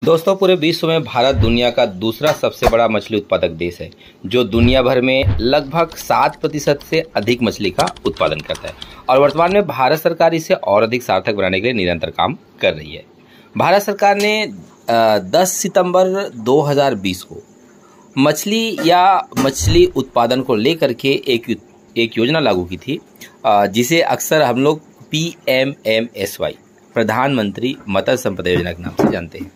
दोस्तों, पूरे विश्व में भारत दुनिया का दूसरा सबसे बड़ा मछली उत्पादक देश है, जो दुनिया भर में लगभग 7% से अधिक मछली का उत्पादन करता है। और वर्तमान में भारत सरकार इसे और अधिक सार्थक बनाने के लिए निरंतर काम कर रही है। भारत सरकार ने 10 सितंबर 2020 को मछली या मछली उत्पादन को लेकर के एक योजना लागू की थी, जिसे अक्सर हम लोग PMMSY प्रधानमंत्री मत्स्य संपदा योजना के नाम से जानते हैं।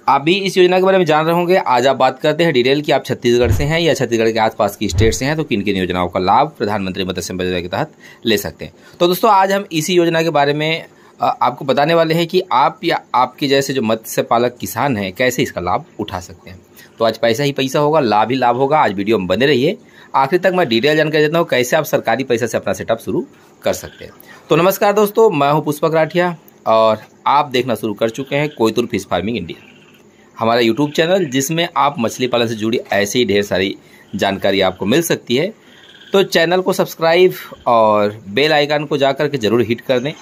आप भी इस योजना के बारे में जान रहे होंगे। आज आप बात करते हैं डिटेल कि आप छत्तीसगढ़ से हैं या छत्तीसगढ़ के आसपास की स्टेट से हैं, तो किन किन योजनाओं का लाभ प्रधानमंत्री मत्स्य संपदा योजना के तहत ले सकते हैं। तो दोस्तों, आज हम इसी योजना के बारे में आपको बताने वाले हैं कि आप या आपके जैसे जो मत्स्य पालक किसान हैं कैसे इसका लाभ उठा सकते हैं। तो आज पैसा ही पैसा होगा, लाभ ही लाभ होगा। आज वीडियो में बने रहिए, आखिर तक मैं डिटेल जानकारी देता हूँ कैसे आप सरकारी पैसा से अपना सेटअप शुरू कर सकते हैं। तो नमस्कार दोस्तों, मैं हूँ पुष्पक राठिया और आप देखना शुरू कर चुके हैं कोयतुर फिश फार्मिंग इंडिया, हमारा यूट्यूब चैनल, जिसमें आप मछली पालन से जुड़ी ऐसी ही ढेर सारी जानकारी आपको मिल सकती है। तो चैनल को सब्सक्राइब और बेल आइकन को जाकर के ज़रूर हिट कर दें,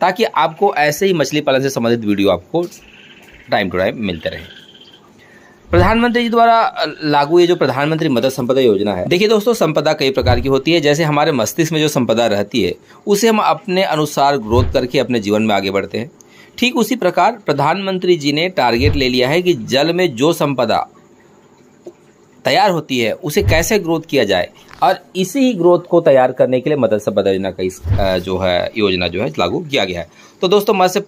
ताकि आपको ऐसे ही मछली पालन से संबंधित वीडियो आपको टाइम टू टाइम मिलते रहे। प्रधानमंत्री जी द्वारा लागू ये जो प्रधानमंत्री मत्स्य संपदा योजना है, देखिए दोस्तों, संपदा कई प्रकार की होती है। जैसे हमारे मस्तिष्क में जो संपदा रहती है उसे हम अपने अनुसार ग्रोथ करके अपने जीवन में आगे बढ़ते हैं। ठीक उसी प्रकार प्रधानमंत्री जी ने टारगेट ले लिया है कि जल में जो संपदा तैयार होती है उसे कैसे ग्रोथ किया जाए, और इसी ही ग्रोथ को तैयार करने के लिए मत्स्य संपदा योजना का इस योजना जो है लागू किया गया है। तो दोस्तों, मत्स्य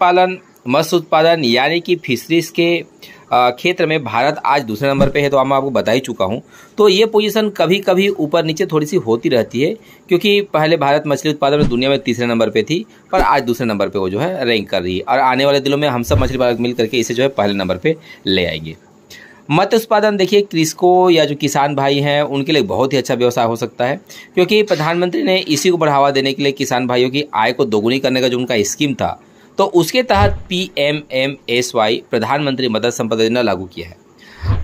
उत्पादन यानी कि फिशरीज के क्षेत्र में भारत आज दूसरे नंबर पे है, तो मैं आपको बता ही चुका हूँ। तो ये पोजीशन कभी कभी ऊपर नीचे थोड़ी सी होती रहती है, क्योंकि पहले भारत मछली उत्पादन में दुनिया में तीसरे नंबर पे थी, पर आज दूसरे नंबर पे वो जो है रैंक कर रही है। और आने वाले दिनों में हम सब मछली पालक मिल करके इसे जो है पहले नंबर पे ले आएंगे। मत्स्य उत्पादन देखिए, कृषकों या जो किसान भाई हैं उनके लिए बहुत ही अच्छा व्यवसाय हो सकता है, क्योंकि प्रधानमंत्री ने इसी को बढ़ावा देने के लिए किसान भाइयों की आय को दोगुनी करने का जो उनका स्कीम था, तो उसके तहत PMMSY प्रधानमंत्री मत्स्य संपदा योजना लागू किया है।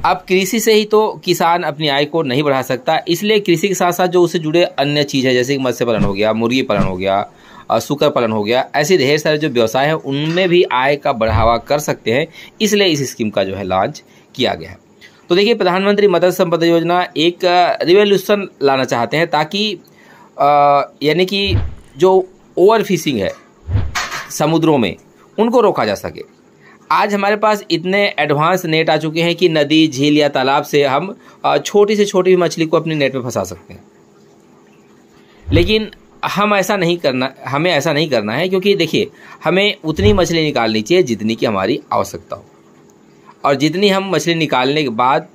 अब कृषि से ही तो किसान अपनी आय को नहीं बढ़ा सकता, इसलिए कृषि के साथ साथ जो उससे जुड़े अन्य चीज़ है, जैसे कि मत्स्य पालन हो गया, मुर्गी पालन हो गया, सुकर पालन हो गया, ऐसे ढेर सारे जो व्यवसाय हैं उनमें भी आय का बढ़ावा कर सकते हैं। इसलिए इस स्कीम का जो है लॉन्च किया गया है। तो देखिए, प्रधानमंत्री मत्स्य संपदा योजना एक रिवोल्यूशन लाना चाहते हैं, ताकि यानी कि जो ओवर फिशिंग है समुद्रों में, उनको रोका जा सके। आज हमारे पास इतने एडवांस नेट आ चुके हैं कि नदी, झील या तालाब से हम छोटी से छोटी मछली को अपनी नेट में फंसा सकते हैं। लेकिन हमें ऐसा नहीं करना है, क्योंकि देखिए, हमें उतनी मछली निकालनी चाहिए जितनी की हमारी आवश्यकता हो, और जितनी हम मछली निकालने के बाद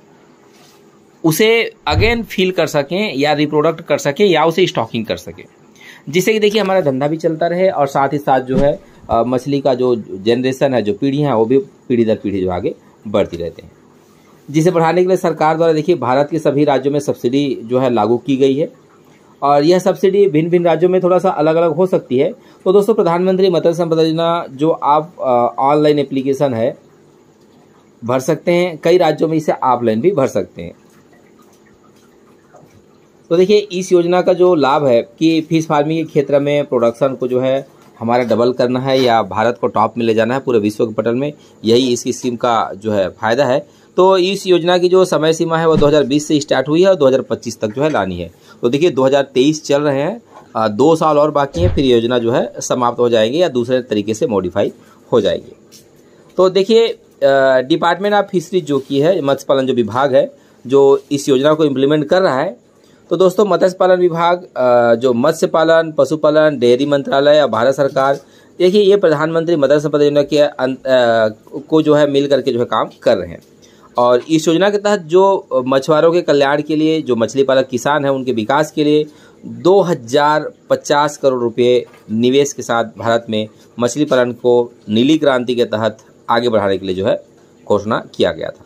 उसे अगेन फील कर सकें या रिप्रोडक्ट कर सकें या उसे स्टॉकिंग कर सकें, जिससे कि देखिए हमारा धंधा भी चलता रहे और साथ ही साथ जो है मछली का जो जनरेशन है, जो पीढ़ी है, वो भी पीढ़ी दर पीढ़ी जो आगे बढ़ती रहते हैं। जिसे बढ़ाने के लिए सरकार द्वारा देखिए भारत के सभी राज्यों में सब्सिडी जो है लागू की गई है, और यह सब्सिडी भिन्न भिन्न राज्यों में थोड़ा सा अलग अलग हो सकती है। तो दोस्तों, प्रधानमंत्री मत्स्य संपदा योजना जो आप ऑनलाइन एप्लीकेशन है भर सकते हैं, कई राज्यों में इसे ऑफलाइन भी भर सकते हैं। तो देखिए, इस योजना का जो लाभ है कि फिश फार्मिंग के क्षेत्र में प्रोडक्शन को जो है हमारा डबल करना है या भारत को टॉप में ले जाना है पूरे विश्व के पटल में, यही इस स्कीम का जो है फायदा है। तो इस योजना की जो समय सीमा है वो 2020 से स्टार्ट हुई है और 2025 तक जो है लानी है। तो देखिए, 2023 चल रहे हैं, 2 साल और बाकी हैं, फिर योजना जो है समाप्त हो जाएगी या दूसरे तरीके से मॉडिफाई हो जाएगी। तो देखिए, डिपार्टमेंट ऑफ फिशरीज जो की है, मत्स्य पालन जो विभाग है जो इस योजना को इम्प्लीमेंट कर रहा है, तो दोस्तों, मत्स्य पालन विभाग, जो मत्स्य पालन, पशुपालन, डेयरी मंत्रालय और भारत सरकार, देखिए ये प्रधानमंत्री मत्स्य संपदा योजना के को जो है मिल करके जो है काम कर रहे हैं। और इस योजना के तहत जो मछुआरों के कल्याण के लिए, जो मछली पालक किसान हैं उनके विकास के लिए 2050 करोड़ रुपये निवेश के साथ भारत में मछली पालन को नीली क्रांति के तहत आगे बढ़ाने के लिए जो है घोषणा किया गया था।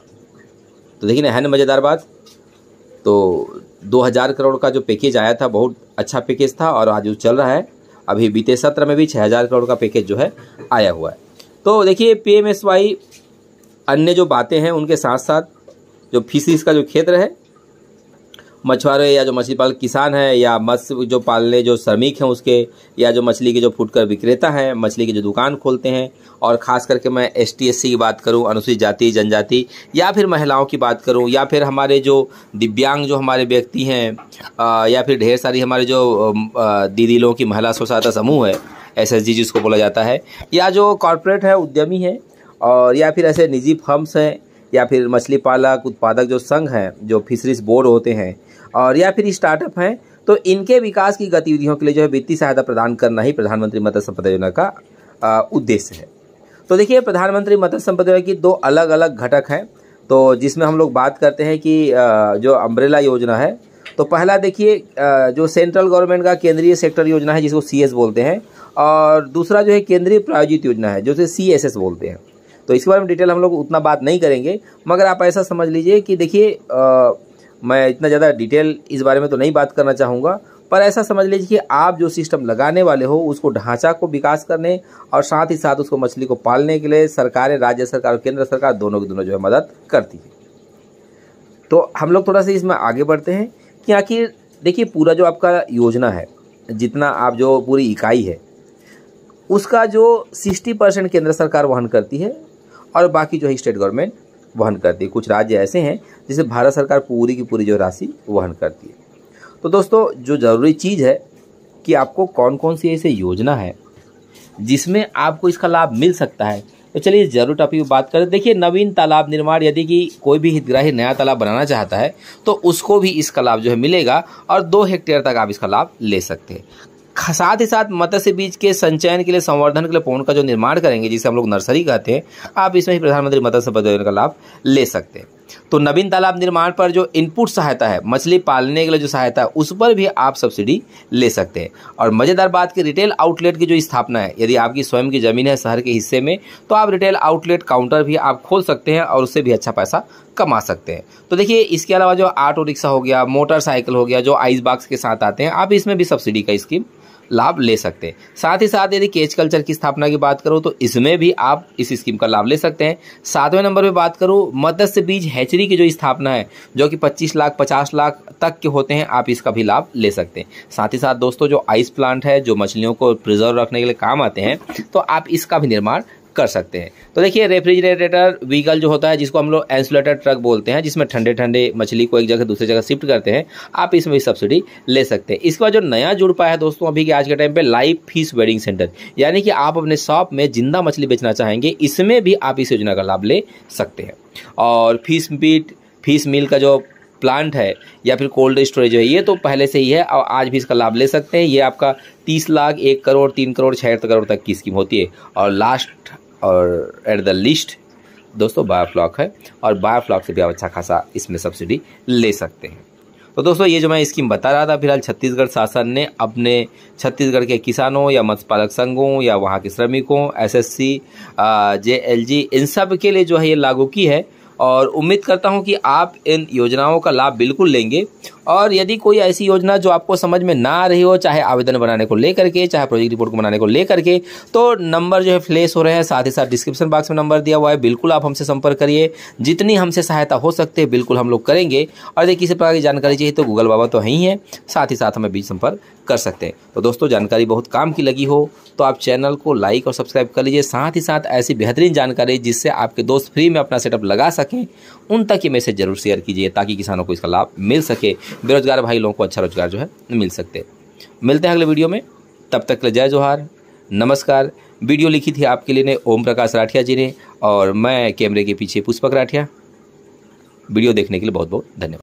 तो देखिए ना, है ना मज़ेदार बात। तो 2000 करोड़ का जो पैकेज आया था, बहुत अच्छा पैकेज था, और आज जो चल रहा है, अभी बीते सत्र में भी 6000 करोड़ का पैकेज जो है आया हुआ है। तो देखिए, PMSY अन्य जो बातें हैं उनके साथ साथ जो फिशरीज का जो क्षेत्र है मछुआरे या जो मछली पालक किसान हैं या मत्स्य जो पालने जो श्रमिक हैं उसके, या जो मछली के जो फुटकर विक्रेता हैं, मछली की जो दुकान खोलते हैं, और ख़ास करके मैं ST SC की बात करूं, अनुसूचित जाति जनजाति, या फिर महिलाओं की बात करूं, या फिर हमारे जो दिव्यांग जो हमारे व्यक्ति हैं, या फिर ढेर सारी हमारे जो दीदी लोगों की महिला स्व सहायता समूह है, SSG जिसको बोला जाता है, या जो कॉरपोरेट है, उद्यमी है, और या फिर ऐसे निजी फर्म्स हैं, या फिर मछली पालक उत्पादक जो संघ हैं, जो फिशरीज बोर्ड होते हैं, और या फिर स्टार्टअप हैं, तो इनके विकास की गतिविधियों के लिए जो है वित्तीय सहायता प्रदान करना ही प्रधानमंत्री मत्स्य संपदा योजना का उद्देश्य है। तो देखिए, प्रधानमंत्री मत्स्य संपदा योजना की 2 अलग अलग घटक हैं। तो जिसमें हम लोग बात करते हैं कि जो अम्ब्रेला योजना है, तो पहला देखिए जो सेंट्रल गवर्नमेंट का केंद्रीय सेक्टर योजना है जिसको CS बोलते हैं, और दूसरा जो है केंद्रीय प्रायोजित योजना है जो CSS बोलते हैं। तो इसके बारे में डिटेल हम लोग उतना बात नहीं करेंगे, मगर आप ऐसा समझ लीजिए कि देखिए मैं इतना ज़्यादा डिटेल इस बारे में तो नहीं बात करना चाहूँगा, पर ऐसा समझ लीजिए कि आप जो सिस्टम लगाने वाले हो उसको ढांचा को विकास करने और साथ ही साथ उसको मछली को पालने के लिए सरकारें, राज्य सरकार और केंद्र सरकार दोनों की दोनों जो है मदद करती है। तो हम लोग थोड़ा सा इसमें आगे बढ़ते हैं कि आखिर देखिए पूरा जो आपका योजना है, जितना आप जो पूरी इकाई है उसका जो 60% केंद्र सरकार वहन करती है और बाकी जो है स्टेट गवर्नमेंट वहन करती है। कुछ राज्य ऐसे हैं जिसे भारत सरकार पूरी की पूरी जो राशि वहन करती है। तो दोस्तों, जो ज़रूरी चीज़ है कि आपको कौन कौन सी ऐसी योजना है जिसमें आपको इसका लाभ मिल सकता है, तो चलिए जरूर टॉपिक बात करें। देखिए, नवीन तालाब निर्माण, यदि कि कोई भी हितग्राही नया तालाब बनाना चाहता है तो उसको भी इसका लाभ जो है मिलेगा और 2 हेक्टेयर तक आप इसका लाभ ले सकते हैं। साथ ही साथ मत्स्य बीज के संचयन के लिए, संवर्धन के लिए पौंड का जो निर्माण करेंगे जिसे हम लोग नर्सरी कहते हैं, आप इसमें ही प्रधानमंत्री मत्स्य संपदा योजना का लाभ ले सकते हैं। तो नवीन तालाब निर्माण पर जो इनपुट सहायता है, मछली पालने के लिए जो सहायता है, उस पर भी आप सब्सिडी ले सकते हैं। और मज़ेदार बात की रिटेल आउटलेट की जो स्थापना है, यदि आपकी स्वयं की ज़मीन है शहर के हिस्से में, तो आप रिटेल आउटलेट काउंटर भी आप खोल सकते हैं और उससे भी अच्छा पैसा कमा सकते हैं। तो देखिए, इसके अलावा जो ऑटो रिक्शा हो गया, मोटरसाइकिल हो गया, जो आइस बॉक्स के साथ आते हैं, आप इसमें भी सब्सिडी का स्कीम लाभ ले सकते हैं। साथ ही साथ यदि केज कल्चर की स्थापना की बात करूं तो इसमें भी आप इस स्कीम का लाभ ले सकते हैं। 7वें नंबर पे बात करूं मत्स्य बीज हैचरी की जो स्थापना है, जो कि 25 लाख 50 लाख तक के होते हैं, आप इसका भी लाभ ले सकते हैं। साथ ही साथ दोस्तों, जो आइस प्लांट है, जो मछलियों को प्रिजर्व रखने के लिए काम आते हैं, तो आप इसका भी निर्माण कर सकते हैं। तो देखिए, रेफ्रिजरेटर व्हीकल जो होता है, जिसको हम लोग इंसुलेटर ट्रक बोलते हैं, जिसमें ठंडे ठंडे मछली को एक जगह दूसरी जगह शिफ्ट करते हैं, आप इसमें भी सब्सिडी ले सकते हैं। इसके बाद जो नया जुड़ पाया है दोस्तों अभी के आज के टाइम पे, लाइव फिश वेडिंग सेंटर, यानी कि आप अपने शॉप में जिंदा मछली बेचना चाहेंगे, इसमें भी आप इस योजना का लाभ ले सकते हैं। और फिश मील का जो प्लांट है या फिर कोल्ड स्टोरेज है, ये तो पहले से ही है और आज भी इसका लाभ ले सकते हैं। ये आपका 30 लाख 1 करोड़ 3 करोड़ 76 करोड़ तक की स्कीम होती है। और लास्ट और एट द लिस्ट दोस्तों बायोफ्लॉक है, और बायोफ्लॉक से भी आप अच्छा खासा इसमें सब्सिडी ले सकते हैं। तो दोस्तों, ये जो मैं स्कीम बता रहा था, फिलहाल छत्तीसगढ़ शासन ने अपने छत्तीसगढ़ के किसानों या मत्स्य पालक संघों या वहाँ के श्रमिकों, SSC JLG, इन सब के लिए जो है ये लागू की है। और उम्मीद करता हूं कि आप इन योजनाओं का लाभ बिल्कुल लेंगे। और यदि कोई ऐसी योजना जो आपको समझ में ना आ रही हो, चाहे आवेदन बनाने को लेकर के, चाहे प्रोजेक्ट रिपोर्ट को बनाने को लेकर के, तो नंबर जो है फ्लैश हो रहे हैं, साथ ही साथ डिस्क्रिप्शन बॉक्स में नंबर दिया हुआ है, बिल्कुल आप हमसे संपर्क करिए। जितनी हमसे सहायता हो सकते हैं बिल्कुल हम लोग करेंगे। और यदि किसी प्रकार की जानकारी चाहिए तो गूगल बाबा तो है ही है, साथ ही साथ हमें भी संपर्क कर सकते हैं। तो दोस्तों, जानकारी बहुत काम की लगी हो तो आप चैनल को लाइक और सब्सक्राइब कर लीजिए। साथ ही साथ ऐसी बेहतरीन जानकारी जिससे आपके दोस्त फ्री में अपना सेटअप लगा सकें, उन तक ये मैसेज जरूर शेयर कीजिए ताकि किसानों को इसका लाभ मिल सके, बेरोजगार भाई लोगों को अच्छा रोजगार जो है मिल सकते। मिलते हैं अगले वीडियो में, तब तक के लिए जय जोहार, नमस्कार। वीडियो लिखी थी आपके लिए ओम प्रकाश राठिया जी ने, और मैं कैमरे के पीछे पुष्पक राठिया। वीडियो देखने के लिए बहुत बहुत धन्यवाद।